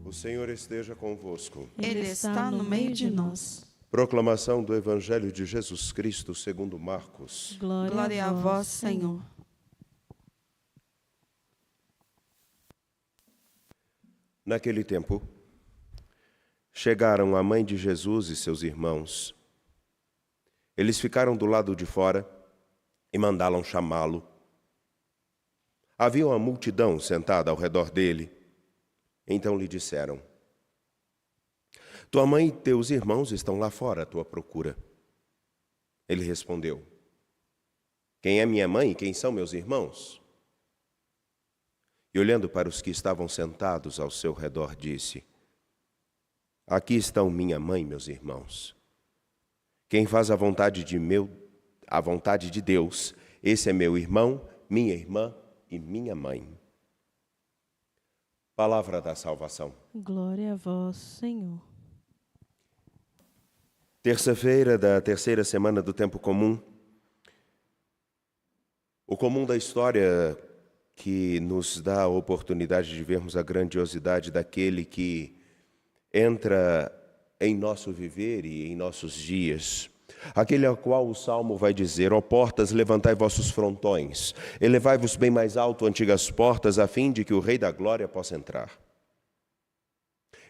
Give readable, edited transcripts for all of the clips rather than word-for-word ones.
O Senhor esteja convosco. Ele está no meio de nós. Proclamação do Evangelho de Jesus Cristo segundo Marcos. Glória a vós, Senhor. Naquele tempo, chegaram a mãe de Jesus e seus irmãos. Eles ficaram do lado de fora e mandaram chamá-lo. Havia uma multidão sentada ao redor dele. Então lhe disseram: tua mãe e teus irmãos estão lá fora à tua procura. Ele respondeu: quem é minha mãe e quem são meus irmãos? E olhando para os que estavam sentados ao seu redor, disse: aqui estão minha mãe e meus irmãos. Quem faz a vontade de Deus, esse é meu irmão, minha irmã e minha mãe. Palavra da salvação. Glória a vós, Senhor. Terça-feira da terceira semana do tempo comum. O comum da história que nos dá a oportunidade de vermos a grandiosidade daquele que entra em nosso viver e em nossos dias. Aquele ao qual o Salmo vai dizer: ó portas, levantai vossos frontões, elevai-vos bem mais alto, antigas portas, a fim de que o Rei da Glória possa entrar.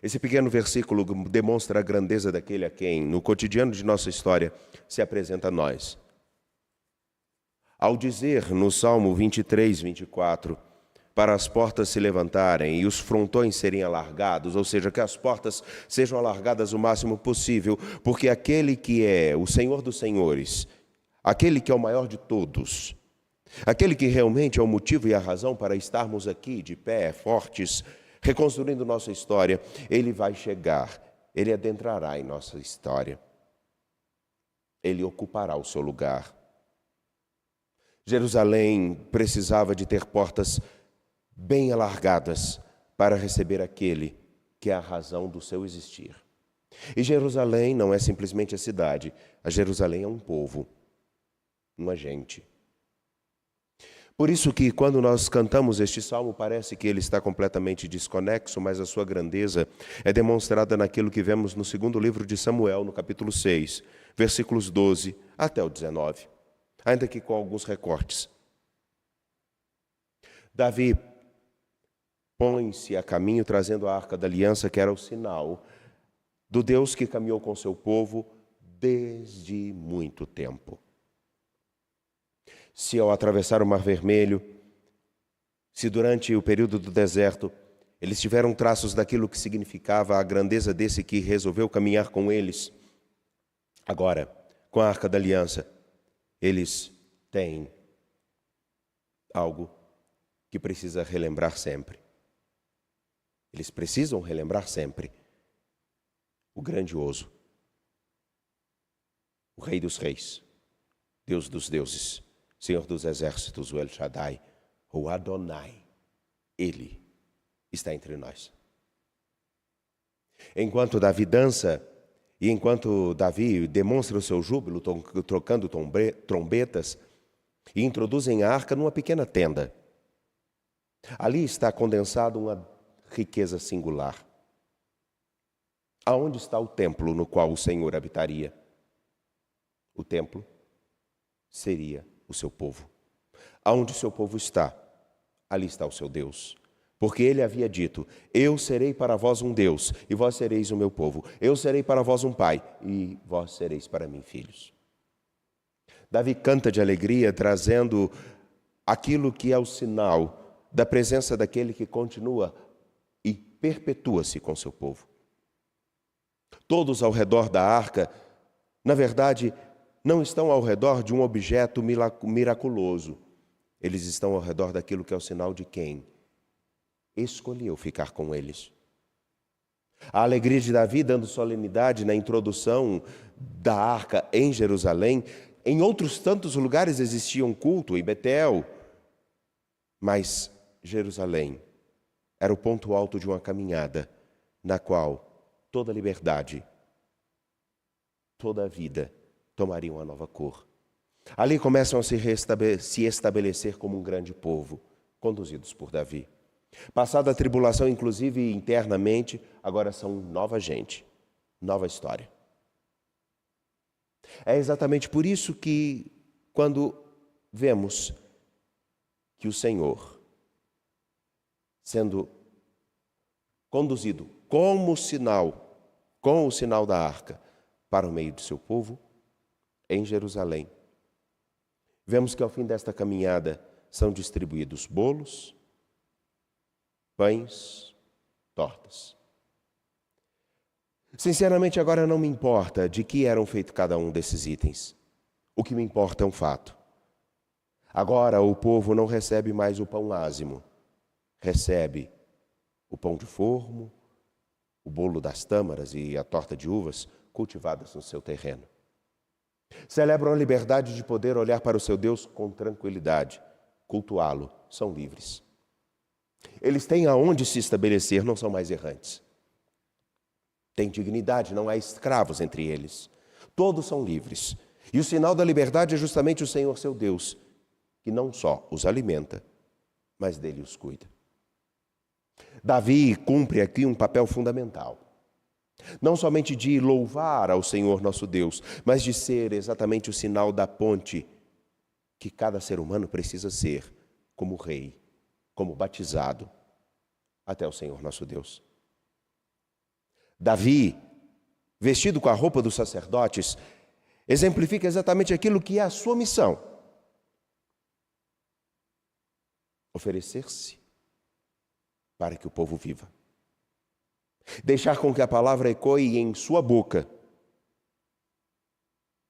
Esse pequeno versículo demonstra a grandeza daquele a quem, no cotidiano de nossa história, se apresenta a nós. Ao dizer no Salmo 23, 24, para as portas se levantarem e os frontões serem alargados, ou seja, que as portas sejam alargadas o máximo possível, porque aquele que é o Senhor dos Senhores, aquele que é o maior de todos, aquele que realmente é o motivo e a razão para estarmos aqui de pé, fortes, reconstruindo nossa história, ele vai chegar, ele adentrará em nossa história, ele ocupará o seu lugar. Jerusalém precisava de ter portas bem alargadas para receber aquele que é a razão do seu existir. E Jerusalém não é simplesmente a cidade, a Jerusalém é um povo, uma gente. Por isso que quando nós cantamos este salmo parece que ele está completamente desconexo, mas a sua grandeza é demonstrada naquilo que vemos no segundo livro de Samuel, no capítulo 6, versículos 12 até o 19, ainda que com alguns recortes. Davi põe-se a caminho trazendo a Arca da Aliança, que era o sinal do Deus que caminhou com seu povo desde muito tempo. Se ao atravessar o Mar Vermelho, se durante o período do deserto, eles tiveram traços daquilo que significava a grandeza desse que resolveu caminhar com eles, agora, com a Arca da Aliança, eles têm algo que precisa relembrar sempre. Eles precisam relembrar sempre o grandioso, o Rei dos Reis, Deus dos deuses, Senhor dos exércitos, o El Shaddai, o Adonai. Ele está entre nós. Enquanto Davi dança e enquanto Davi demonstra o seu júbilo, trocando trombetas, e introduzem a arca numa pequena tenda. Ali está condensada uma riqueza singular. Aonde está o templo no qual o Senhor habitaria? O templo seria o seu povo. Aonde o seu povo está, ali está o seu Deus. Porque ele havia dito: eu serei para vós um Deus, e vós sereis o meu povo. Eu serei para vós um pai, e vós sereis para mim filhos. Davi canta de alegria, trazendo aquilo que é o sinal da presença daquele que continua e perpetua-se com seu povo. Todos ao redor da arca, na verdade, não estão ao redor de um objeto miraculoso. Eles estão ao redor daquilo que é o sinal de quem escolheu ficar com eles. A alegria de Davi dando solenidade na introdução da arca em Jerusalém. Em outros tantos lugares existia um culto, em Betel, mas Jerusalém era o ponto alto de uma caminhada na qual toda liberdade, toda a vida tomaria uma nova cor. Ali começam a se estabelecer como um grande povo, conduzidos por Davi. Passada a tribulação, inclusive internamente, agora são nova gente, nova história. É exatamente por isso que, quando vemos que o Senhor, sendo conduzido como sinal, com o sinal da arca, para o meio do seu povo, em Jerusalém, vemos que ao fim desta caminhada são distribuídos bolos, pães, tortas. Sinceramente, agora não me importa de que eram feitos cada um desses itens. O que me importa é um fato. Agora o povo não recebe mais o pão ázimo, recebe o pão de formo, o bolo das tâmaras e a torta de uvas cultivadas no seu terreno. Celebram a liberdade de poder olhar para o seu Deus com tranquilidade, cultuá-lo, são livres. Eles têm aonde se estabelecer, não são mais errantes. Têm dignidade, não há escravos entre eles. Todos são livres. E o sinal da liberdade é justamente o Senhor, seu Deus, que não só os alimenta, mas dele os cuida. Davi cumpre aqui um papel fundamental. Não somente de louvar ao Senhor nosso Deus, mas de ser exatamente o sinal da ponte que cada ser humano precisa ser como rei, como batizado, até o Senhor nosso Deus. Davi, vestido com a roupa dos sacerdotes, exemplifica exatamente aquilo que é a sua missão: oferecer-se para que o povo viva. Deixar com que a palavra ecoe em sua boca,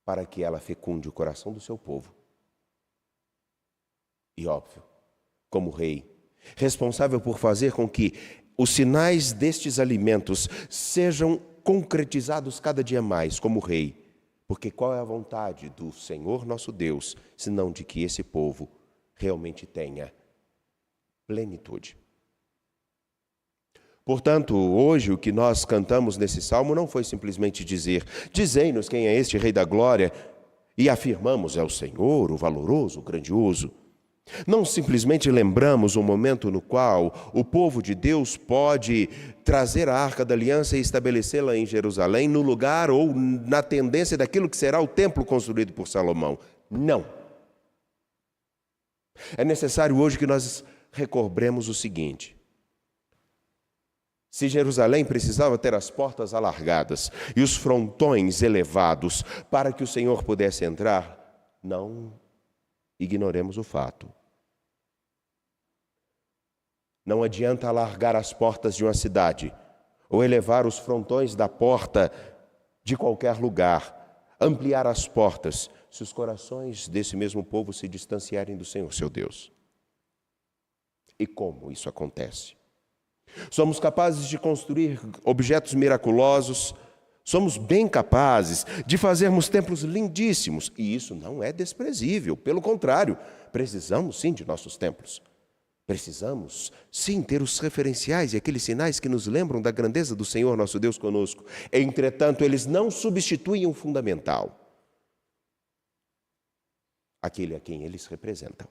para que ela fecunde o coração do seu povo. E óbvio, como rei, responsável por fazer com que os sinais destes alimentos sejam concretizados cada dia mais como rei. Porque qual é a vontade do Senhor nosso Deus, senão de que esse povo realmente tenha plenitude? Portanto, hoje o que nós cantamos nesse salmo não foi simplesmente dizer: dizei-nos quem é este Rei da Glória, e afirmamos: é o Senhor, o valoroso, o grandioso. Não simplesmente lembramos o momento no qual o povo de Deus pode trazer a Arca da Aliança e estabelecê-la em Jerusalém, no lugar ou na tendência daquilo que será o templo construído por Salomão. Não. É necessário hoje que nós recobremos o seguinte: se Jerusalém precisava ter as portas alargadas e os frontões elevados para que o Senhor pudesse entrar, não ignoremos o fato. Não adianta alargar as portas de uma cidade ou elevar os frontões da porta de qualquer lugar, ampliar as portas, se os corações desse mesmo povo se distanciarem do Senhor, seu Deus. E como isso acontece? Somos capazes de construir objetos miraculosos, somos bem capazes de fazermos templos lindíssimos, e isso não é desprezível, pelo contrário, precisamos sim de nossos templos. Precisamos sim ter os referenciais e aqueles sinais que nos lembram da grandeza do Senhor nosso Deus conosco. Entretanto, eles não substituem o fundamental, aquele a quem eles representam.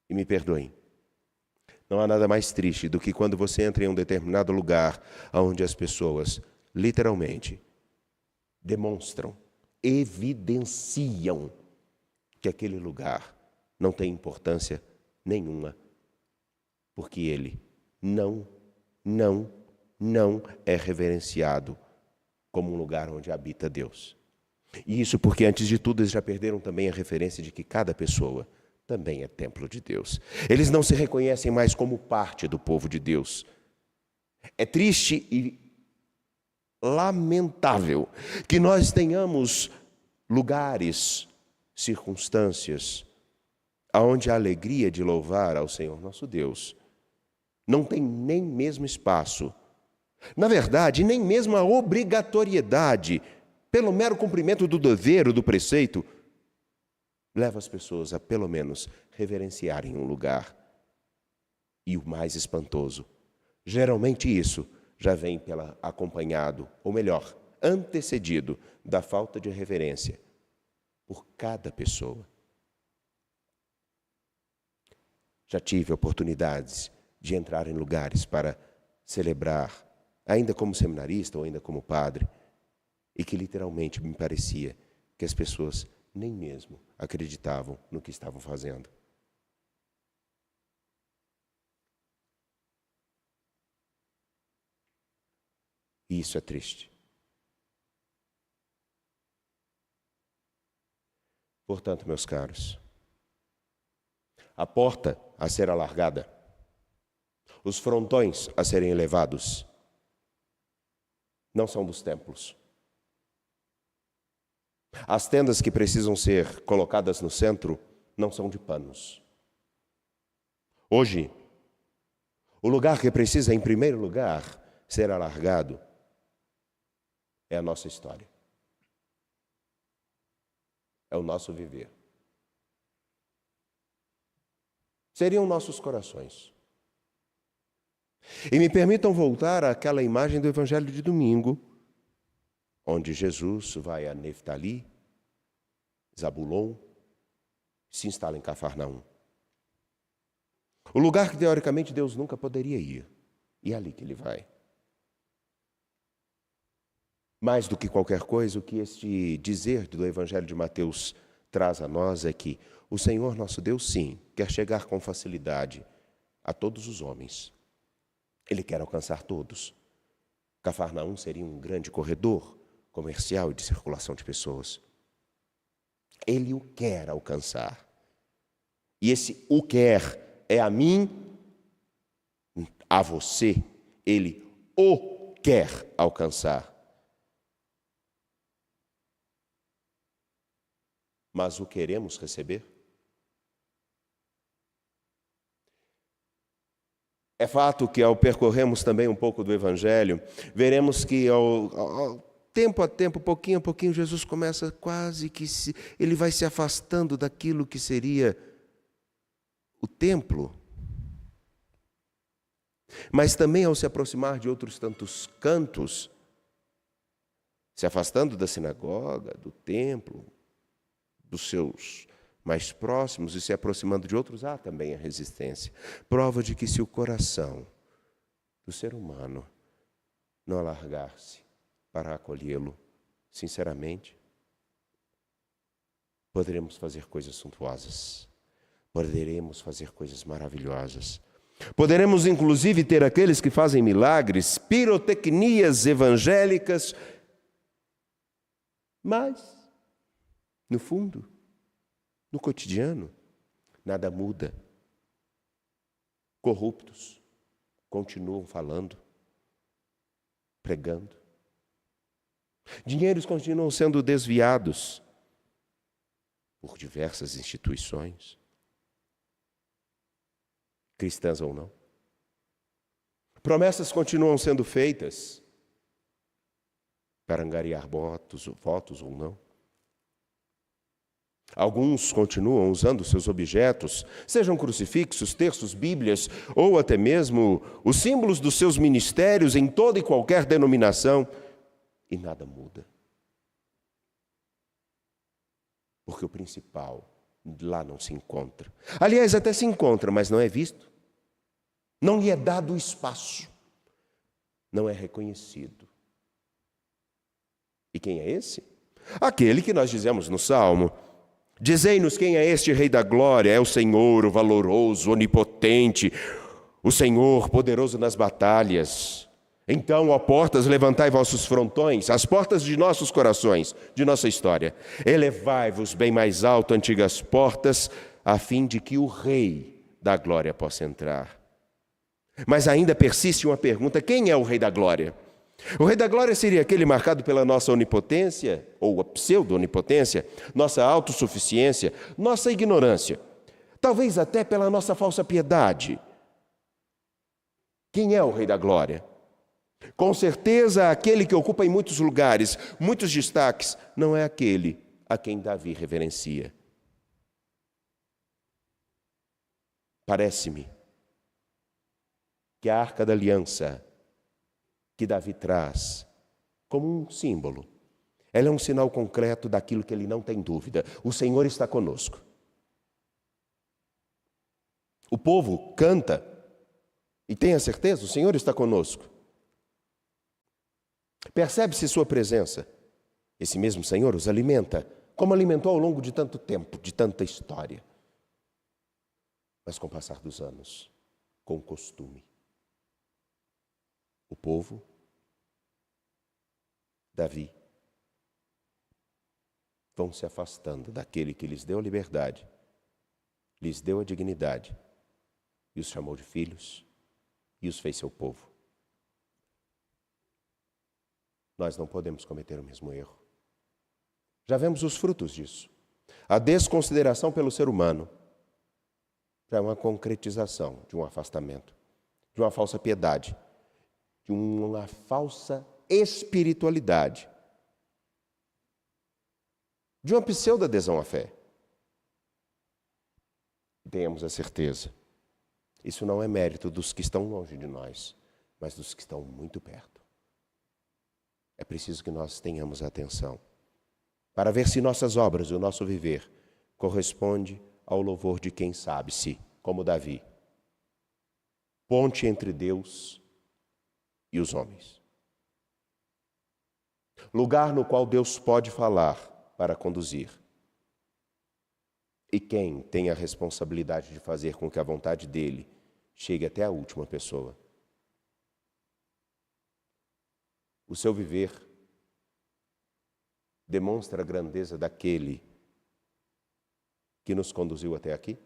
E me perdoem, não há nada mais triste do que quando você entra em um determinado lugar onde as pessoas, literalmente, demonstram, evidenciam que aquele lugar não tem importância nenhuma, porque ele não é reverenciado como um lugar onde habita Deus. E isso porque, antes de tudo, eles já perderam também a referência de que cada pessoa também é templo de Deus. Eles não se reconhecem mais como parte do povo de Deus. É triste e lamentável que nós tenhamos lugares, circunstâncias, onde a alegria de louvar ao Senhor nosso Deus não tem nem mesmo espaço. Na verdade, nem mesmo a obrigatoriedade, pelo mero cumprimento do dever ou do preceito, leva as pessoas a, pelo menos, reverenciarem um lugar. E o mais espantoso, geralmente isso já vem acompanhado, ou melhor, antecedido da falta de reverência por cada pessoa. Já tive oportunidades de entrar em lugares para celebrar, ainda como seminarista ou ainda como padre, e que literalmente me parecia que as pessoas nem mesmo acreditavam no que estavam fazendo. E isso é triste. Portanto, meus caros, a porta a ser alargada, os frontões a serem elevados, não são dos templos. As tendas que precisam ser colocadas no centro não são de panos. Hoje, o lugar que precisa, em primeiro lugar, ser alargado é a nossa história. É o nosso viver. Seriam nossos corações. E me permitam voltar àquela imagem do Evangelho de domingo, onde Jesus vai a Neftali, Zabulon, se instala em Cafarnaum. O lugar que, teoricamente, Deus nunca poderia ir. E é ali que ele vai. Mais do que qualquer coisa, o que este dizer do Evangelho de Mateus traz a nós é que o Senhor nosso Deus, sim, quer chegar com facilidade a todos os homens. Ele quer alcançar todos. Cafarnaum seria um grande corredor comercial e de circulação de pessoas. Ele o quer alcançar. E esse o quer é a mim, a você. Ele o quer alcançar. Mas o queremos receber? É fato que ao percorrermos também um pouco do Evangelho, veremos que tempo a tempo, pouquinho a pouquinho, Jesus começa quase que ele vai se afastando daquilo que seria o templo. Mas também ao se aproximar de outros tantos cantos, se afastando da sinagoga, do templo, dos seus mais próximos e se aproximando de outros, há também a resistência. Prova de que se o coração do ser humano não alargar-se para acolhê-lo, sinceramente, poderemos fazer coisas suntuosas, poderemos fazer coisas maravilhosas. Poderemos, inclusive, ter aqueles que fazem milagres, pirotecnias evangélicas, mas, no fundo, no cotidiano, nada muda. Corruptos continuam falando, pregando. Dinheiros continuam sendo desviados por diversas instituições, cristãs ou não. Promessas continuam sendo feitas para angariar votos ou não. Alguns continuam usando seus objetos, sejam crucifixos, terços, bíblias, ou até mesmo os símbolos dos seus ministérios em toda e qualquer denominação, e nada muda. Porque o principal lá não se encontra. Aliás, até se encontra, mas não é visto. Não lhe é dado espaço. Não é reconhecido. E quem é esse? Aquele que nós dizemos no Salmo: dizei-nos quem é este Rei da Glória. É o Senhor, o valoroso, onipotente, o Senhor poderoso nas batalhas. Então, ó portas, levantai vossos frontões, as portas de nossos corações, de nossa história. Elevai-vos bem mais alto, antigas portas, a fim de que o Rei da Glória possa entrar. Mas ainda persiste uma pergunta: quem é o Rei da Glória? O Rei da Glória seria aquele marcado pela nossa onipotência, ou a pseudo-onipotência, nossa autossuficiência, nossa ignorância, talvez até pela nossa falsa piedade. Quem é o Rei da Glória? Com certeza, aquele que ocupa em muitos lugares, muitos destaques, não é aquele a quem Davi reverencia. Parece-me que a Arca da Aliança que Davi traz como um símbolo, ela é um sinal concreto daquilo que ele não tem dúvida: o Senhor está conosco. O povo canta e tenha certeza, o Senhor está conosco. Percebe-se sua presença. Esse mesmo Senhor os alimenta, como alimentou ao longo de tanto tempo, de tanta história. Mas com o passar dos anos, com o costume, o povo, Davi, vão se afastando daquele que lhes deu a liberdade, lhes deu a dignidade, e os chamou de filhos, e os fez seu povo. Nós não podemos cometer o mesmo erro. Já vemos os frutos disso. A desconsideração pelo ser humano já é uma concretização de um afastamento, de uma falsa piedade, de uma falsa espiritualidade, de uma pseudo-adesão à fé. Tenhamos a certeza, isso não é mérito dos que estão longe de nós, mas dos que estão muito perto. É preciso que nós tenhamos atenção para ver se nossas obras, o nosso viver, corresponde ao louvor de quem sabe-se, como Davi. Ponte entre Deus e os homens. Lugar no qual Deus pode falar para conduzir. E quem tem a responsabilidade de fazer com que a vontade dele chegue até a última pessoa. O seu viver demonstra a grandeza daquele que nos conduziu até aqui?